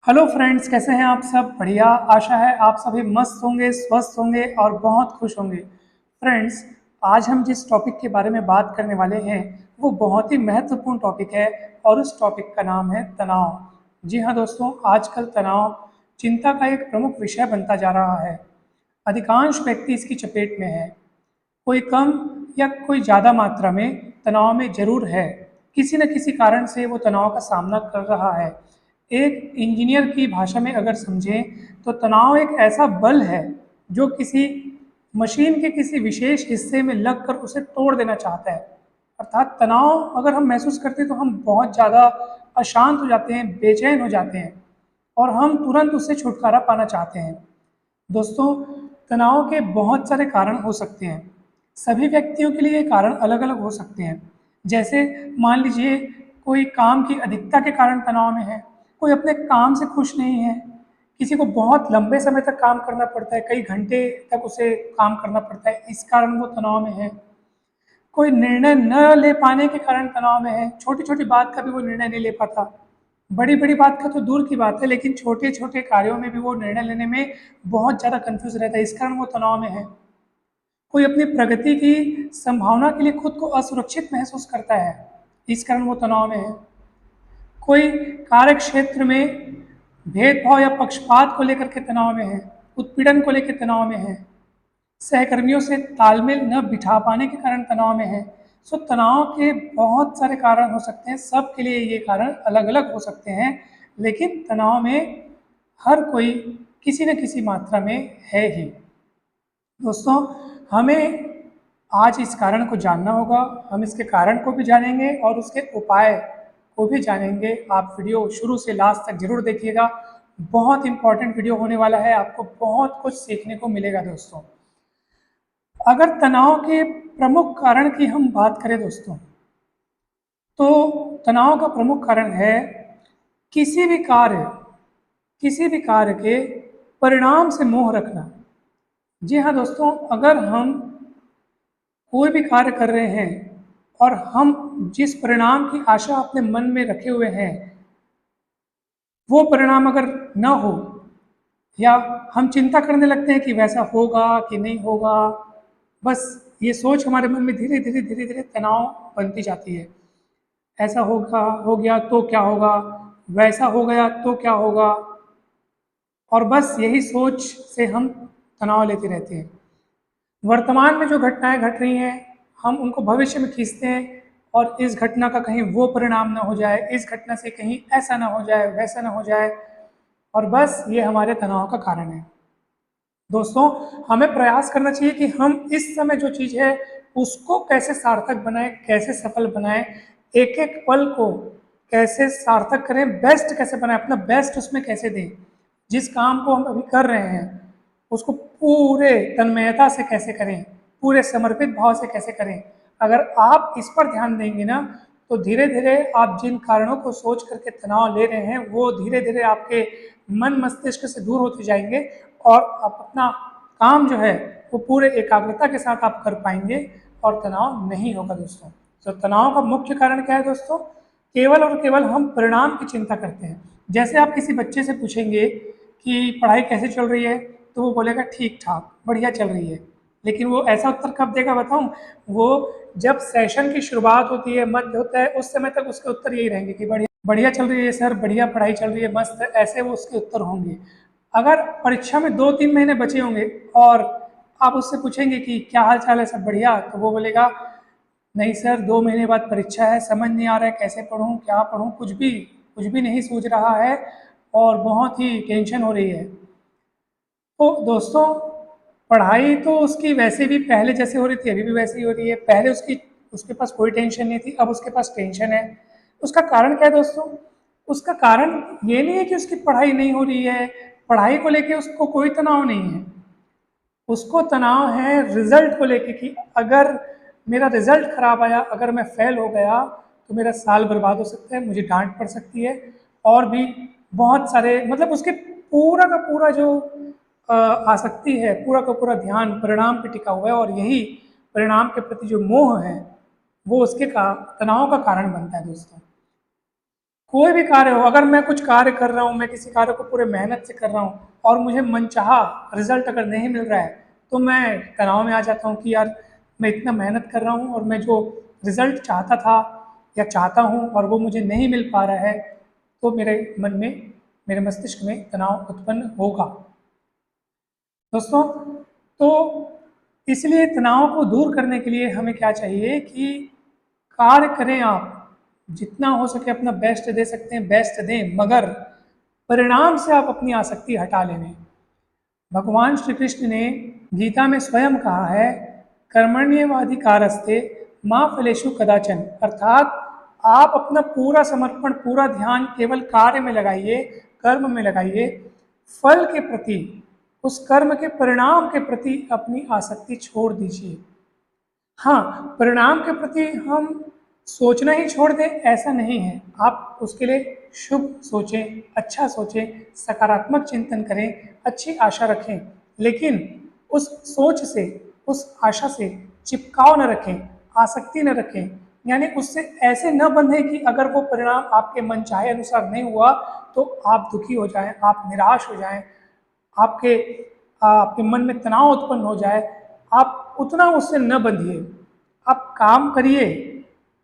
Hello friends, कैसे हैं आप सब? बढ़िया। आशा है आप सभी मस्त होंगे, स्वस्थ होंगे और बहुत खुश होंगे। फ्रेंड्स, आज हम जिस टॉपिक के बारे में बात करने वाले हैं वो बहुत ही महत्वपूर्ण टॉपिक है और उस टॉपिक का नाम है तनाव। जी हाँ दोस्तों, आजकल तनाव चिंता का एक प्रमुख विषय बनता जा रहा है। अधिकांश व्यक्ति इसकी चपेट में है। कोई कम या कोई ज़्यादा मात्रा में तनाव में ज़रूर है। किसी न किसी कारण से वो तनाव का सामना कर रहा है। एक इंजीनियर की भाषा में अगर समझें तो तनाव एक ऐसा बल है जो किसी मशीन के किसी विशेष हिस्से में लगकर उसे तोड़ देना चाहता है। अर्थात तनाव अगर हम महसूस करते हैं तो हम बहुत ज़्यादा अशांत हो जाते हैं, बेचैन हो जाते हैं और हम तुरंत उससे छुटकारा पाना चाहते हैं। दोस्तों, तनाव के बहुत सारे कारण हो सकते हैं। सभी व्यक्तियों के लिए ये कारण अलग अलग हो सकते हैं। जैसे मान लीजिए कोई काम की अधिकता के कारण तनाव में है, कोई अपने काम से खुश नहीं है, किसी को बहुत लंबे समय तक काम करना पड़ता है, कई घंटे तक उसे काम करना पड़ता है, इस कारण वो तनाव में है। कोई निर्णय न ले पाने के कारण तनाव में है, छोटी छोटी बात का भी वो निर्णय नहीं ले पाता। बड़ी बड़ी बात का तो दूर की बात है, लेकिन छोटे छोटे कार्यों में भी वो निर्णय लेने में बहुत ज़्यादा कंफ्यूज रहता है, इस कारण वो तनाव में है। कोई अपनी प्रगति की संभावना के लिए खुद को असुरक्षित महसूस करता है, इस कारण वो तनाव में है। कोई कार्य क्षेत्र में भेदभाव या पक्षपात को लेकर के तनाव में है, उत्पीड़न को लेकर तनाव में है, सहकर्मियों से तालमेल न बिठा पाने के कारण तनाव में है। सो तनाव के बहुत सारे कारण हो सकते हैं, सबके लिए ये कारण अलग अलग हो सकते हैं, लेकिन तनाव में हर कोई किसी न किसी मात्रा में है ही। दोस्तों, हमें आज इस कारण को जानना होगा। हम इसके कारण को भी जानेंगे और उसके उपाय को भी जानेंगे। आप वीडियो शुरू से लास्ट तक जरूर देखिएगा। बहुत इंपॉर्टेंट वीडियो होने वाला है, आपको बहुत कुछ सीखने को मिलेगा दोस्तों। अगर तनाव के प्रमुख कारण की हम बात करें दोस्तों, तो तनाव का प्रमुख कारण है किसी भी कार्य किसी भी कार्य के परिणाम से मोह रखना। जी हाँ दोस्तों, अगर हम कोई भी कार्य कर रहे हैं और हम जिस परिणाम की आशा अपने मन में रखे हुए हैं वो परिणाम अगर न हो, या हम चिंता करने लगते हैं कि वैसा होगा कि नहीं होगा, बस ये सोच हमारे मन में धीरे धीरे धीरे धीरे तनाव बनती जाती है। ऐसा होगा, हो गया तो क्या होगा, वैसा हो गया तो क्या होगा, और बस यही सोच से हम तनाव लेते रहते हैं। वर्तमान में जो घटनाएं घट रही हैं हम उनको भविष्य में खींचते हैं, और इस घटना का कहीं वो परिणाम ना हो जाए, इस घटना से कहीं ऐसा ना हो जाए, वैसा ना हो जाए, और बस ये हमारे तनाव का कारण है। दोस्तों, हमें प्रयास करना चाहिए कि हम इस समय जो चीज़ है उसको कैसे सार्थक बनाएं, कैसे सफल बनाएं, एक एक पल को कैसे सार्थक करें, बेस्ट कैसे बनाएं, अपना बेस्ट उसमें कैसे दें। जिस काम को हम अभी कर रहे हैं उसको पूरे तन्मयता से कैसे करें, पूरे समर्पित भाव से कैसे करें। अगर आप इस पर ध्यान देंगे ना, तो धीरे धीरे आप जिन कारणों को सोच करके तनाव ले रहे हैं वो धीरे धीरे आपके मन मस्तिष्क से दूर होते जाएंगे, और आप अपना काम जो है वो पूरे एकाग्रता के साथ आप कर पाएंगे और तनाव नहीं होगा दोस्तों। तो तनाव का मुख्य कारण क्या है दोस्तों? केवल और केवल हम परिणाम की चिंता करते हैं। जैसे आप किसी बच्चे से पूछेंगे कि पढ़ाई कैसे चल रही है, तो वो बोलेगा ठीक ठाक, बढ़िया चल रही है। लेकिन वो ऐसा उत्तर कब देगा बताऊं? वो जब सेशन की शुरुआत होती है, मध्य होता है, उस समय तक उसके उत्तर यही रहेंगे कि बढ़िया बढ़िया चल रही है सर, बढ़िया पढ़ाई चल रही है, मस्त, ऐसे वो उसके उत्तर होंगे। अगर परीक्षा में 2-3 महीने बचे होंगे और आप उससे पूछेंगे कि क्या हाल चाल है, सब बढ़िया, तो वो बोलेगा नहीं सर, 2 महीने बाद परीक्षा है, समझ नहीं आ रहा है कैसे पढूं, क्या पढूं, कुछ भी नहीं सूझ रहा है और बहुत ही टेंशन हो रही है। तो दोस्तों, पढ़ाई तो उसकी वैसे भी पहले जैसे हो रही थी अभी भी वैसे ही हो रही है। पहले उसके पास कोई टेंशन नहीं थी, अब उसके पास टेंशन है। उसका कारण क्या है दोस्तों? उसका कारण ये नहीं है कि उसकी पढ़ाई नहीं हो रही है, पढ़ाई को लेके उसको कोई तनाव नहीं है। उसको तनाव है रिजल्ट को लेके कि अगर मेरा रिजल्ट खराब आया, अगर मैं फेल हो गया तो मेरा साल बर्बाद हो सकता है, मुझे डांट पड़ सकती है, और भी बहुत सारे, मतलब उसके पूरा का पूरा जो आसक्ति है, पूरा का पूरा ध्यान परिणाम पे टिका हुआ है, और यही परिणाम के प्रति जो मोह है वो उसके का तनाव का कारण बनता है दोस्तों। कोई भी कार्य हो, अगर मैं कुछ कार्य कर रहा हूँ, मैं किसी कार्य को पूरे मेहनत से कर रहा हूँ और मुझे मनचाहा रिजल्ट अगर नहीं मिल रहा है, तो मैं तनाव में आ जाता हूँ कि यार मैं इतना मेहनत कर रहा हूँ और मैं जो रिजल्ट चाहता था या चाहता हूँ और वो मुझे नहीं मिल पा रहा है, तो मेरे मन में, मेरे मस्तिष्क में तनाव उत्पन्न होगा। दोस्तों, तो इसलिए तनाव को दूर करने के लिए हमें क्या चाहिए कि कार्य करें आप, जितना हो सके अपना बेस्ट दे सकते हैं बेस्ट दें, मगर परिणाम से आप अपनी आसक्ति हटा लें। भगवान श्री कृष्ण ने गीता में स्वयं कहा है, कर्मण्येवाधिकारस्ते माँ फलेषु कदाचन, अर्थात आप अपना पूरा समर्पण, पूरा ध्यान केवल कार्य में लगाइए, कर्म में लगाइए, फल के प्रति, उस कर्म के परिणाम के प्रति अपनी आसक्ति छोड़ दीजिए। हाँ, परिणाम के प्रति हम सोचना ही छोड़ दें ऐसा नहीं है, आप उसके लिए शुभ सोचें, अच्छा सोचें, सकारात्मक चिंतन करें, अच्छी आशा रखें, लेकिन उस सोच से, उस आशा से चिपकाव न रखें, आसक्ति न रखें, यानी उससे ऐसे न बंधें कि अगर वो परिणाम आपके मन चाहे अनुसार नहीं हुआ तो आप दुखी हो जाएं, आप निराश हो जाएं, आपके आपके मन में तनाव उत्पन्न हो जाए। आप उतना उससे न बंधिए, आप काम करिए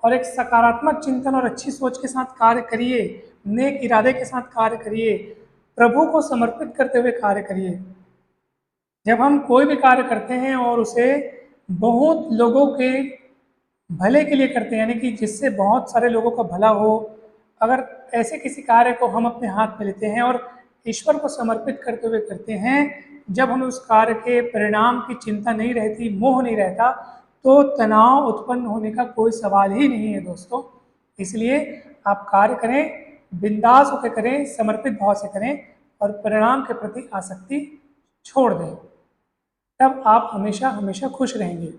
और एक सकारात्मक चिंतन और अच्छी सोच के साथ कार्य करिए, नेक इरादे के साथ कार्य करिए, प्रभु को समर्पित करते हुए कार्य करिए। जब हम कोई भी कार्य करते हैं और उसे बहुत लोगों के भले के लिए करते हैं, यानी कि जिससे बहुत सारे लोगों का भला हो, अगर ऐसे किसी कार्य को हम अपने हाथ में लेते हैं और ईश्वर को समर्पित करते हुए करते हैं, जब हमें उस कार्य के परिणाम की चिंता नहीं रहती, मोह नहीं रहता, तो तनाव उत्पन्न होने का कोई सवाल ही नहीं है दोस्तों। इसलिए आप कार्य करें, बिंदास होकर करें, समर्पित भाव से करें और परिणाम के प्रति आसक्ति छोड़ दें, तब आप हमेशा हमेशा खुश रहेंगे।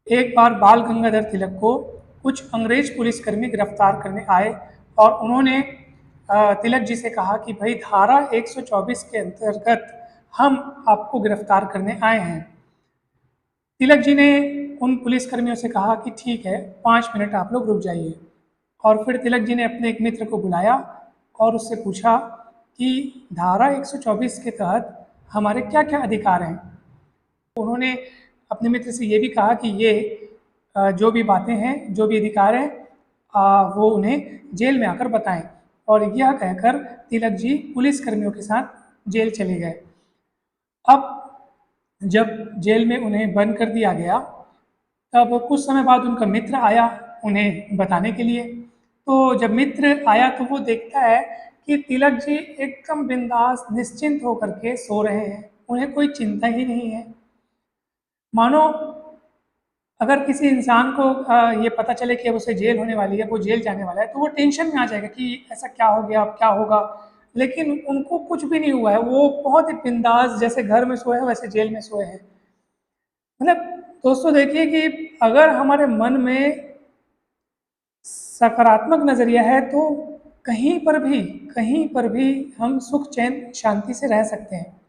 एक बार बाल गंगाधर तिलक को कुछ अंग्रेज पुलिसकर्मी गिरफ्तार करने आए और उन्होंने तिलक जी से कहा कि भाई धारा 124 के अंतर्गत हम आपको गिरफ्तार करने आए हैं। तिलक जी ने उन पुलिसकर्मियों से कहा कि ठीक है, 5 मिनट आप लोग रुक जाइए। और फिर तिलक जी ने अपने एक मित्र को बुलाया और उससे पूछा कि धारा 124 के तहत हमारे क्या क्या अधिकार हैं। उन्होंने अपने मित्र से ये भी कहा कि ये जो भी बातें हैं, जो भी अधिकार हैं, वो उन्हें जेल में आकर बताएं। और यह कहकर तिलक जी पुलिसकर्मियों के साथ जेल चले गए। अब जब जेल में उन्हें बंद कर दिया गया, तब कुछ समय बाद उनका मित्र आया उन्हें बताने के लिए। तो जब मित्र आया तो वो देखता है कि तिलक जी एकदम बिंदास निश्चिंत होकर के सो रहे हैं, उन्हें कोई चिंता ही नहीं है। मानो अगर किसी इंसान को ये पता चले कि अब उसे जेल होने वाली है, वो जेल जाने वाला है, तो वो टेंशन में आ जाएगा कि ऐसा क्या हो गया, अब क्या होगा। लेकिन उनको कुछ भी नहीं हुआ है, वो बहुत ही बिंदास, जैसे घर में सोए हैं वैसे जेल में सोए हैं। मतलब दोस्तों देखिए कि अगर हमारे मन में सकारात्मक नज़रिया है तो कहीं पर भी हम सुख चैन शांति से रह सकते हैं।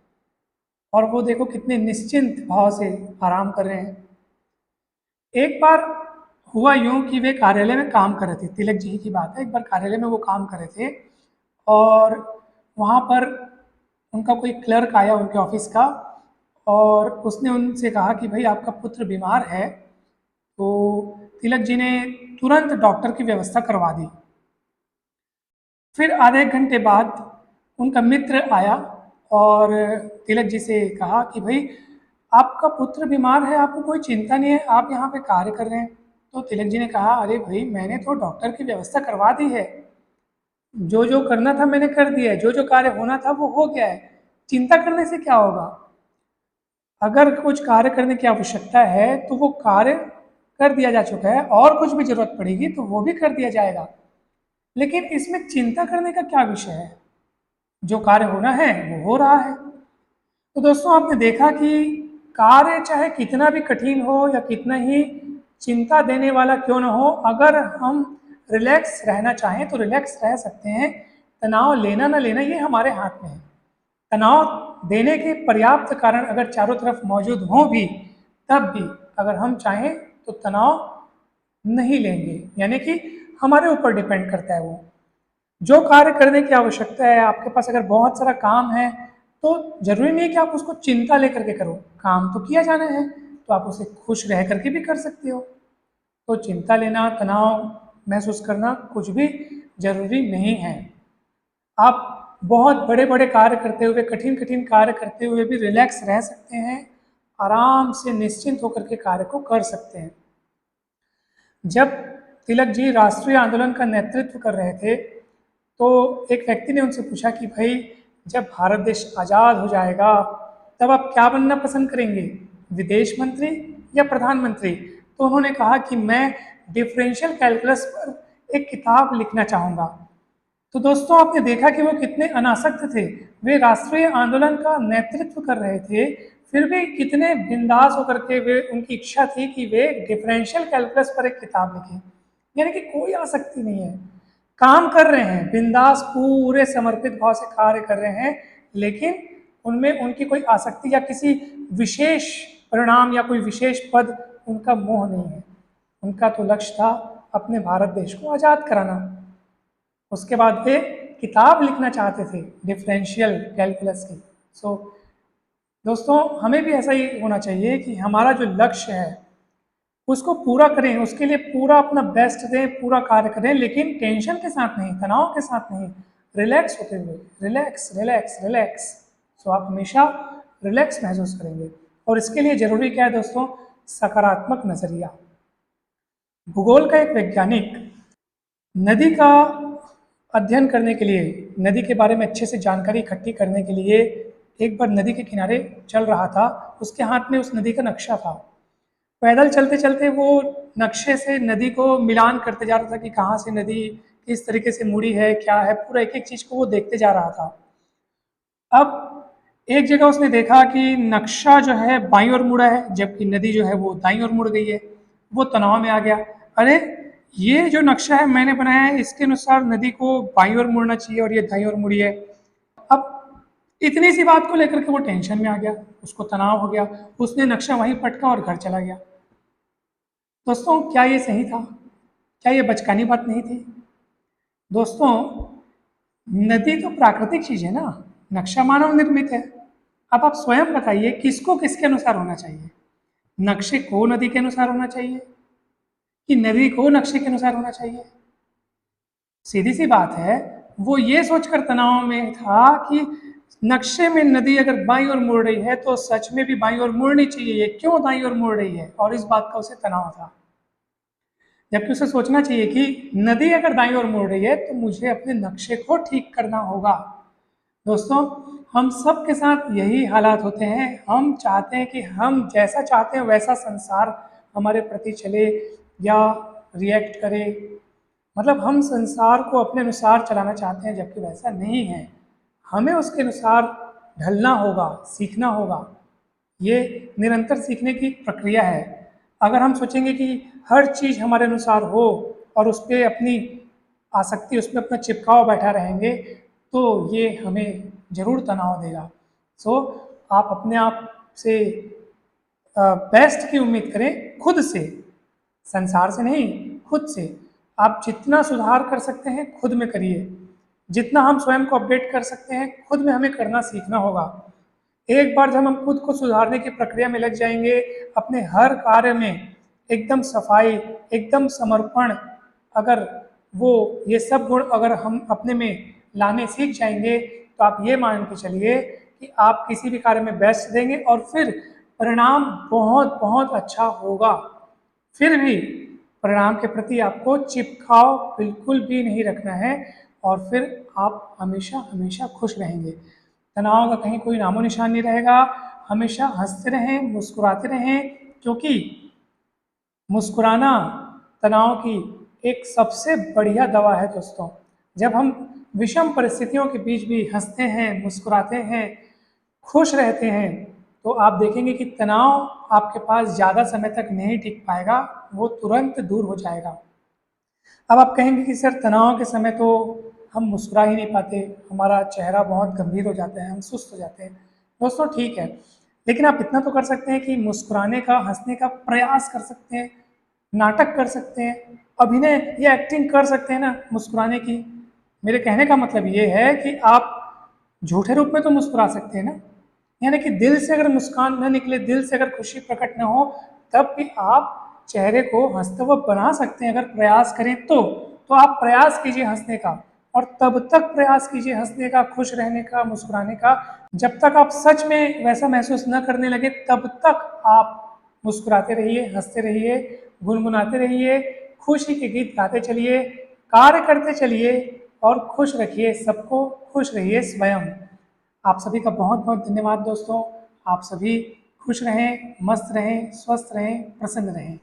और वो देखो कितने निश्चिंत भाव से आराम कर रहे हैं। एक बार हुआ यूं कि वे कार्यालय में काम कर रहे थे, तिलक जी की बात है, एक बार कार्यालय में वो काम कर रहे थे और वहाँ पर उनका कोई क्लर्क आया उनके ऑफिस का और उसने उनसे कहा कि भाई आपका पुत्र बीमार है। तो तिलक जी ने तुरंत डॉक्टर की व्यवस्था करवा दी। फिर आधे एक घंटे बाद उनका मित्र आया और तिलक जी से कहा कि भाई आपका पुत्र बीमार है, आपको कोई चिंता नहीं है, आप यहाँ पे कार्य कर रहे हैं। तो तिलक जी ने कहा, अरे भाई मैंने तो डॉक्टर की व्यवस्था करवा दी है, जो जो करना था मैंने कर दिया है, जो जो कार्य होना था वो हो गया है, चिंता करने से क्या होगा। अगर कुछ कार्य करने की आवश्यकता है तो वो कार्य कर दिया जा चुका है, और कुछ भी जरूरत पड़ेगी तो वो भी कर दिया जाएगा। लेकिन इसमें चिंता करने का क्या विषय है, जो कार्य होना है वो हो रहा है। तो दोस्तों आपने देखा कि कार्य चाहे कितना भी कठिन हो या कितना ही चिंता देने वाला क्यों न हो, अगर हम रिलैक्स रहना चाहें तो रिलैक्स रह सकते हैं। तनाव लेना ना लेना ये हमारे हाथ में है। तनाव देने के पर्याप्त कारण अगर चारों तरफ मौजूद हों भी, तब भी अगर हम चाहें तो तनाव नहीं लेंगे, यानी कि हमारे ऊपर डिपेंड करता है वो। जो कार्य करने की आवश्यकता है, आपके पास अगर बहुत सारा काम है तो जरूरी नहीं है कि आप उसको चिंता लेकर के करो, काम तो किया जाना है, तो आप उसे खुश रह करके भी कर सकते हो। तो चिंता लेना, तनाव महसूस करना कुछ भी जरूरी नहीं है। आप बहुत बड़े बड़े कार्य करते हुए, कठिन कठिन कार्य करते हुए भी रिलैक्स रह सकते हैं, आराम से निश्चिंत होकर के कार्य को कर सकते हैं। जब तिलक जी राष्ट्रीय आंदोलन का नेतृत्व कर रहे थे तो एक व्यक्ति ने उनसे पूछा कि भाई, जब भारत देश आज़ाद हो जाएगा तब आप क्या बनना पसंद करेंगे, विदेश मंत्री या प्रधानमंत्री? तो उन्होंने कहा कि मैं डिफरेंशियल कैलकुलस पर एक किताब लिखना चाहूँगा। तो दोस्तों, आपने देखा कि वो कितने अनासक्त थे, वे राष्ट्रीय आंदोलन का नेतृत्व कर रहे थे, फिर भी कितने बिंदास होकर के वे, उनकी इच्छा थी कि वे डिफरेंशियल कैलकुलस पर एक किताब लिखें। यानी कि कोई आसक्ति नहीं है, काम कर रहे हैं बिंदास, पूरे समर्पित भाव से कार्य कर रहे हैं, लेकिन उनमें उनकी कोई आसक्ति या किसी विशेष परिणाम या कोई विशेष पद, उनका मोह नहीं है। उनका तो लक्ष्य था अपने भारत देश को आज़ाद कराना। उसके बाद वे किताब लिखना चाहते थे डिफरेंशियल कैलकुलस की। दोस्तों, हमें भी ऐसा ही होना चाहिए कि हमारा जो लक्ष्य है उसको पूरा करें, उसके लिए पूरा अपना बेस्ट दें, पूरा कार्य करें, लेकिन टेंशन के साथ नहीं, तनाव के साथ नहीं, रिलैक्स होते हुए, रिलैक्स रिलैक्स रिलैक्स। आप हमेशा रिलैक्स महसूस करेंगे। और इसके लिए जरूरी क्या है दोस्तों? सकारात्मक नजरिया। भूगोल का एक वैज्ञानिक नदी का अध्ययन करने के लिए, नदी के बारे में अच्छे से जानकारी इकट्ठी करने के लिए एक बार नदी के किनारे चल रहा था। उसके हाथ में उस नदी का नक्शा था। पैदल चलते चलते वो नक्शे से नदी को मिलान करते जा रहा था कि कहाँ से नदी किस तरीके से मुड़ी है, क्या है, पूरा एक एक चीज को वो देखते जा रहा था। अब एक जगह उसने देखा कि नक्शा जो है बाईं ओर मुड़ा है, जबकि नदी जो है वो दाईं ओर मुड़ गई है। वो तनाव में आ गया, अरे ये जो नक्शा है मैंने बनाया है, इसके अनुसार नदी को बाईं ओर मुड़ना चाहिए और ये दाईं ओर मुड़ी है। अब इतनी सी बात को लेकर के वो टेंशन में आ गया, उसको तनाव हो गया, उसने नक्शा वहीं पटका और घर चला गया। दोस्तों, क्या ये सही था? क्या ये बचकानी बात नहीं थी? दोस्तों, नदी तो प्राकृतिक चीज है ना, नक्शा मानव निर्मित है। अब आप स्वयं बताइए, किसको किसके अनुसार होना चाहिए? नक्शे को नदी के अनुसार होना चाहिए कि नदी को नक्शे के अनुसार होना चाहिए? सीधी सी बात है। वो ये सोचकर तनाव में था कि नक्शे में नदी अगर बाईं ओर मुड़ रही है तो सच में भी बाईं ओर मुड़नी चाहिए, ये क्यों दाईं ओर मुड़ रही है, और इस बात का उसे तनाव था। जबकि उसे सोचना चाहिए कि नदी अगर दाईं ओर मुड़ रही है तो मुझे अपने नक्शे को ठीक करना होगा। दोस्तों, हम सब के साथ यही हालात होते हैं। हम चाहते हैं कि हम जैसा चाहते हैं वैसा संसार हमारे प्रति चले या रिएक्ट करे, मतलब हम संसार को अपने अनुसार चलाना चाहते हैं, जबकि वैसा नहीं है। हमें उसके अनुसार ढलना होगा, सीखना होगा। ये निरंतर सीखने की प्रक्रिया है। अगर हम सोचेंगे कि हर चीज़ हमारे अनुसार हो और उस पर अपनी आसक्ति, उस पर अपना चिपकाव बैठा रहेंगे, तो ये हमें जरूर तनाव देगा। आप अपने आप से बेस्ट की उम्मीद करें, खुद से, संसार से नहीं, खुद से। आप जितना सुधार कर सकते हैं खुद में करिए, जितना हम स्वयं को अपडेट कर सकते हैं खुद में हमें करना सीखना होगा। एक बार जब हम खुद को सुधारने की प्रक्रिया में लग जाएंगे, अपने हर कार्य में एकदम सफाई, एकदम समर्पण, अगर वो ये सब गुण अगर हम अपने में लाने सीख जाएंगे, तो आप ये मान के चलिए कि आप किसी भी कार्य में बेस्ट देंगे और फिर परिणाम बहुत बहुत अच्छा होगा। फिर भी परिणाम के प्रति आपको चिपकाव बिल्कुल भी नहीं रखना है, और फिर आप हमेशा हमेशा खुश रहेंगे। तनाव का कहीं कोई नामो निशान नहीं रहेगा। हमेशा हंसते रहें, मुस्कुराते रहें, क्योंकि मुस्कुराना तनाव की एक सबसे बढ़िया दवा है दोस्तों। जब हम विषम परिस्थितियों के बीच भी हंसते हैं, मुस्कुराते हैं, खुश रहते हैं, तो आप देखेंगे कि तनाव आपके पास ज़्यादा समय तक नहीं टिक पाएगा, वो तुरंत दूर हो जाएगा। अब आप कहेंगे कि सर, तनाव के समय तो हम मुस्कुरा ही नहीं पाते, हमारा चेहरा बहुत गंभीर हो जाता है, हम सुस्त हो जाते हैं। दोस्तों, ठीक है, लेकिन आप इतना तो कर सकते हैं कि मुस्कुराने का, हंसने का प्रयास कर सकते हैं, नाटक कर सकते हैं, अभिनय या एक्टिंग कर सकते हैं ना मुस्कुराने की। मेरे कहने का मतलब ये है कि आप झूठे रूप में तो मुस्कुरा सकते हैं ना, यानी कि दिल से अगर मुस्कान न निकले, दिल से अगर खुशी प्रकट न हो, तब भी आप चेहरे को हंसता हुआ बना सकते हैं अगर प्रयास करें तो आप प्रयास कीजिए हंसने का, और तब तक प्रयास कीजिए हंसने का, खुश रहने का, मुस्कुराने का, जब तक आप सच में वैसा महसूस न करने लगे तब तक आप मुस्कुराते रहिए, हंसते रहिए, गुनगुनाते रहिए, खुशी के गीत गाते चलिए, कार्य करते चलिए और खुश रखिए सबको, खुश रहिए स्वयं। आप सभी का बहुत बहुत धन्यवाद दोस्तों। आप सभी खुश रहें, मस्त रहें, स्वस्थ रहें, प्रसन्न रहें।